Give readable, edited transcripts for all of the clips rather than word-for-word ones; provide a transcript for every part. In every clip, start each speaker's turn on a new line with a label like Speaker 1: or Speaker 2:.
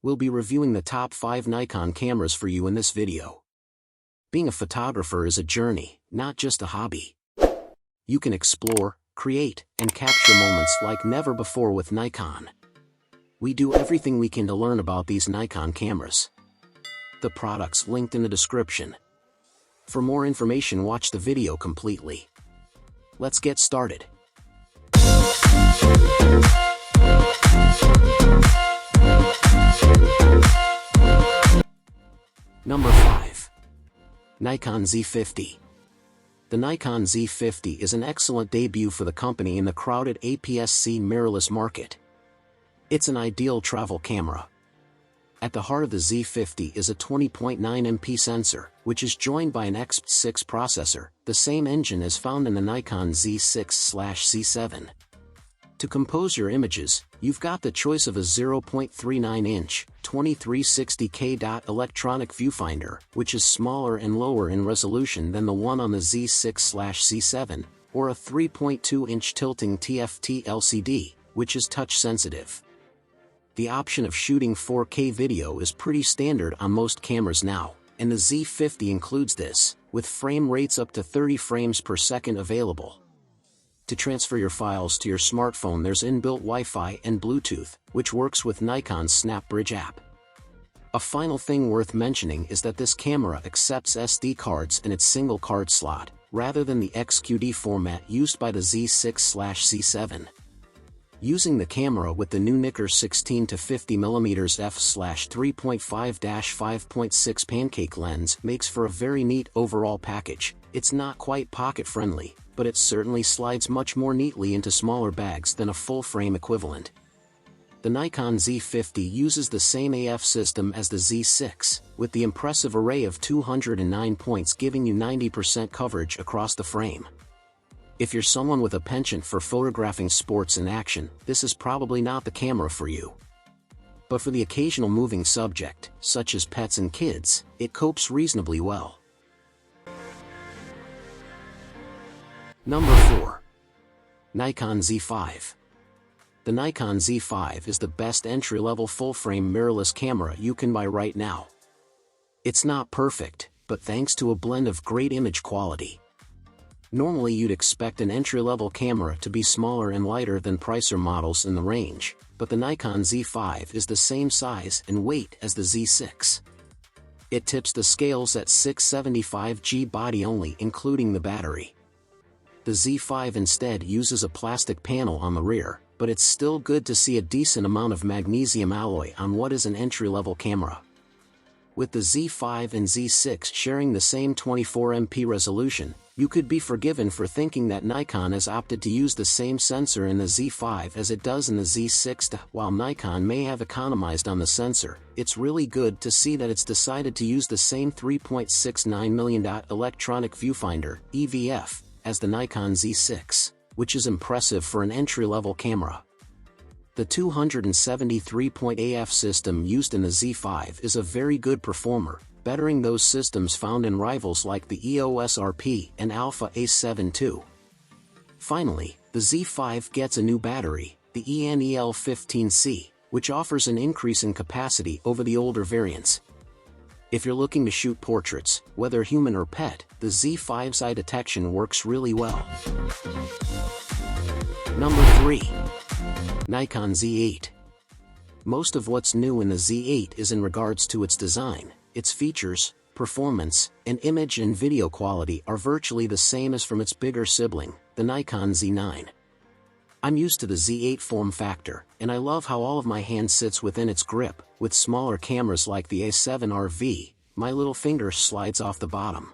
Speaker 1: We'll be reviewing the top 5 Nikon cameras for you in this video. Being a photographer is a journey, not just a hobby. You can explore, create, and capture moments like never before with Nikon. We do everything we can to learn about these Nikon cameras. The products linked in the description. For more information, watch the video completely. Let's get started. Number 5. Nikon Z50. The Nikon Z50 is an excellent debut for the company in the crowded APS-C mirrorless market. It's an ideal travel camera. At the heart of the Z50 is a 20.9 MP sensor, which is joined by an XP6 processor, the same engine as found in the Nikon Z6/C7. To compose your images, you've got the choice of a 0.39-inch, 2360K electronic viewfinder, which is smaller and lower in resolution than the one on the Z6/C7, or a 3.2-inch tilting TFT LCD, which is touch-sensitive. The option of shooting 4K video is pretty standard on most cameras now, and the Z50 includes this, with frame rates up to 30 frames per second available. To transfer your files to your smartphone, there's inbuilt Wi-Fi and Bluetooth, which works with Nikon's SnapBridge app. A final thing worth mentioning is that this camera accepts SD cards in its single card slot, rather than the XQD format used by the Z6/C7. Using the camera with the new Nikon 16 to 50mm f/3.5-5.6 pancake lens makes for a very neat overall package. It's not quite pocket-friendly, but it certainly slides much more neatly into smaller bags than a full-frame equivalent. The Nikon Z50 uses the same AF system as the Z6, with the impressive array of 209 points giving you 90% coverage across the frame. If you're someone with a penchant for photographing sports in action, this is probably not the camera for you. But for the occasional moving subject, such as pets and kids, it copes reasonably well. Number 4. Nikon Z5. The Nikon Z5 is the best entry-level full-frame mirrorless camera you can buy right now. It's not perfect, but thanks to a blend of great image quality. Normally you'd expect an entry-level camera to be smaller and lighter than pricier models in the range, but the Nikon Z5 is the same size and weight as the Z6. It tips the scales at 675 G body only, including the battery. The Z5 instead uses a plastic panel on the rear, but it's still good to see a decent amount of magnesium alloy on what is an entry-level camera. With the Z5 and Z6 sharing the same 24 MP resolution, you could be forgiven for thinking that Nikon has opted to use the same sensor in the Z5 as it does in the Z6. While Nikon may have economized on the sensor, it's really good to see that it's decided to use the same 3.69 million electronic viewfinder, EVF, as the Nikon Z6, which is impressive for an entry-level camera. The 273-point AF system used in the Z5 is a very good performer, bettering those systems found in rivals like the EOS RP and Alpha A7 II. Finally, the Z5 gets a new battery, the ENEL15C, which offers an increase in capacity over the older variants. If you're looking to shoot portraits, whether human or pet, the Z5's eye detection works really well. Number 3. Nikon Z8. Most of what's new in the Z8 is in regards to its design. Its features, performance, and image and video quality are virtually the same as from its bigger sibling, the Nikon Z9. I'm used to the Z8 form factor, and I love how all of my hand sits within its grip. With smaller cameras like the A7RV, my little finger slides off the bottom.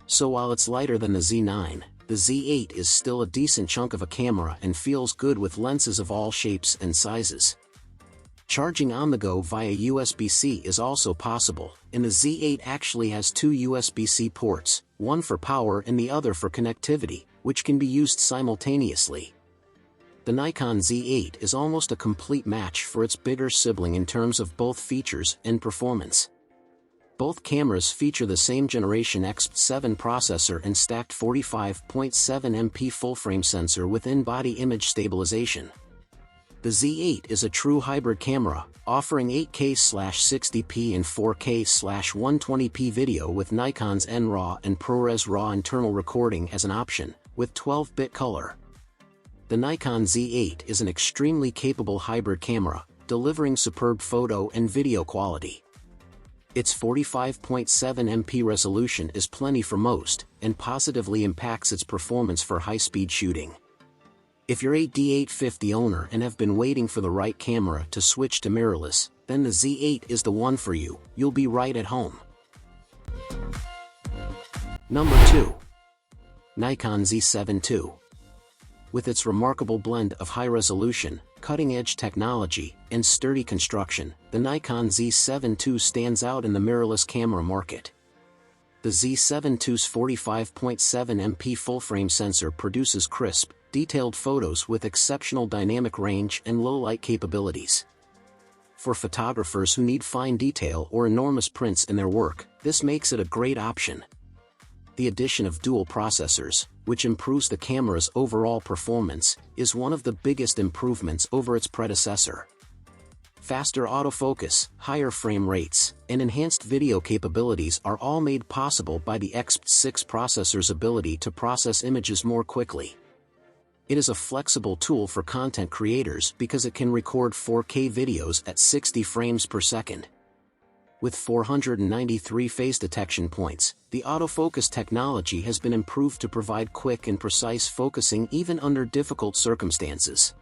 Speaker 1: So while it's lighter than the Z9, the Z8 is still a decent chunk of a camera and feels good with lenses of all shapes and sizes. Charging on the go via USB-C is also possible, and the Z8 actually has 2 USB-C ports, one for power and the other for connectivity, which can be used simultaneously. The Nikon Z8 is almost a complete match for its bigger sibling in terms of both features and performance. Both cameras feature the same generation XP7 processor and stacked 45.7 MP full-frame sensor with in-body image stabilization. The Z8 is a true hybrid camera, offering 8K/60p and 4K/120p video with Nikon's NRAW and ProRes RAW internal recording as an option, with 12-bit color. The Nikon Z8 is an extremely capable hybrid camera, delivering superb photo and video quality. Its 45.7MP resolution is plenty for most, and positively impacts its performance for high-speed shooting. If you're a D850 owner and have been waiting for the right camera to switch to mirrorless, then the Z8 is the one for you. You'll be right at home. Number 2. Nikon Z7 II. With its remarkable blend of high-resolution, cutting-edge technology, and sturdy construction, the Nikon Z7 II stands out in the mirrorless camera market. The Z7 II's 45.7MP full-frame sensor produces crisp, detailed photos with exceptional dynamic range and low-light capabilities. For photographers who need fine detail or enormous prints in their work, this makes it a great option. The addition of dual processors, which improves the camera's overall performance, is one of the biggest improvements over its predecessor. Faster autofocus, higher frame rates, and enhanced video capabilities are all made possible by the XP6 processor's ability to process images more quickly. It is a flexible tool for content creators because it can record 4K videos at 60 frames per second. With 493 phase detection points, the autofocus technology has been improved to provide quick and precise focusing even under difficult circumstances.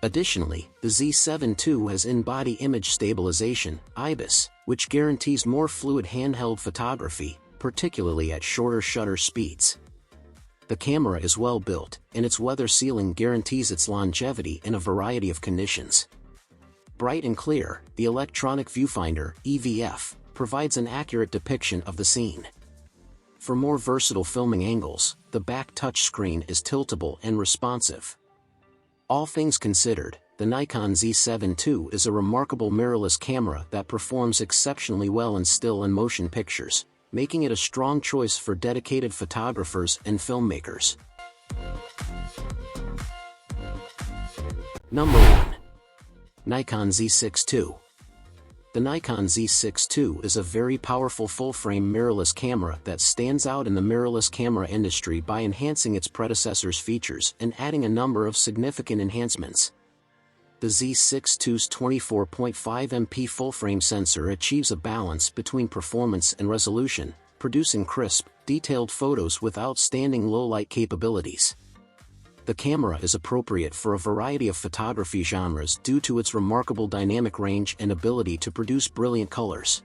Speaker 1: Additionally, the Z7 II has in-body image stabilization, IBIS, which guarantees more fluid handheld photography, particularly at shorter shutter speeds. The camera is well built, and its weather sealing guarantees its longevity in a variety of conditions. Bright and clear, the electronic viewfinder, EVF, provides an accurate depiction of the scene. For more versatile filming angles, the back touchscreen is tiltable and responsive. All things considered, the Nikon Z7 II is a remarkable mirrorless camera that performs exceptionally well in still and motion pictures, making it a strong choice for dedicated photographers and filmmakers. Number 1. Nikon Z6 II. The Nikon Z6 II is a very powerful full-frame mirrorless camera that stands out in the mirrorless camera industry by enhancing its predecessor's features and adding a number of significant enhancements. The Z6 II's 24.5MP full-frame sensor achieves a balance between performance and resolution, producing crisp, detailed photos with outstanding low-light capabilities. The camera is appropriate for a variety of photography genres due to its remarkable dynamic range and ability to produce brilliant colors.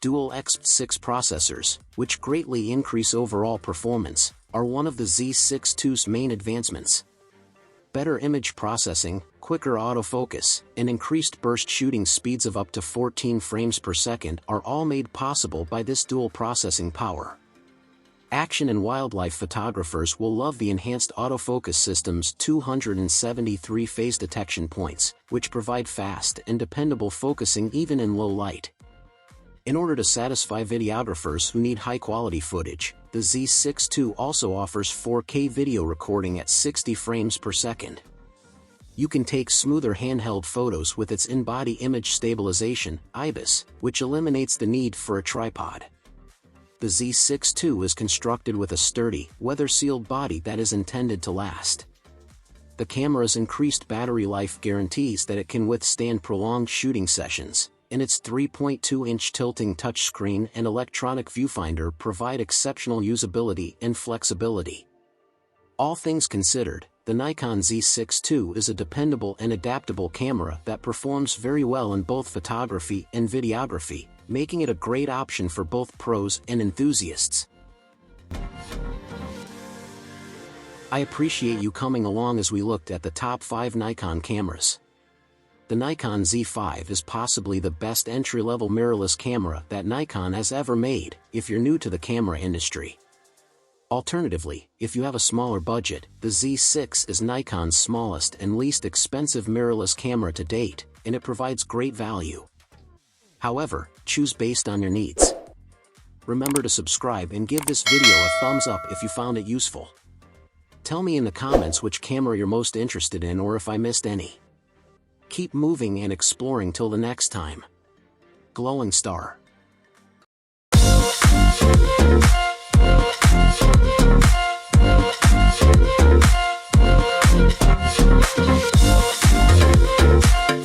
Speaker 1: Dual XP6 processors, which greatly increase overall performance, are one of the Z6 II's main advancements. Better image processing, quicker autofocus, and increased burst shooting speeds of up to 14 frames per second are all made possible by this dual processing power. Action and wildlife photographers will love the enhanced autofocus system's 273 phase detection points, which provide fast and dependable focusing even in low light. In order to satisfy videographers who need high-quality footage, the Z6 II also offers 4K video recording at 60 frames per second. You can take smoother handheld photos with its in-body image stabilization, IBIS, which eliminates the need for a tripod. The Z6 II is constructed with a sturdy, weather-sealed body that is intended to last. The camera's increased battery life guarantees that it can withstand prolonged shooting sessions, and its 3.2-inch tilting touchscreen and electronic viewfinder provide exceptional usability and flexibility. All things considered, the Nikon Z6 II is a dependable and adaptable camera that performs very well in both photography and videography, making it a great option for both pros and enthusiasts. I appreciate you coming along as we looked at the top 5 Nikon cameras. The Nikon Z5 is possibly the best entry-level mirrorless camera that Nikon has ever made, if you're new to the camera industry. Alternatively, if you have a smaller budget, the Z6 is Nikon's smallest and least expensive mirrorless camera to date, and it provides great value. However, choose based on your needs. Remember to subscribe and give this video a thumbs up if you found it useful. Tell me in the comments which camera you're most interested in or if I missed any. Keep moving and exploring till the next time. Glowing star.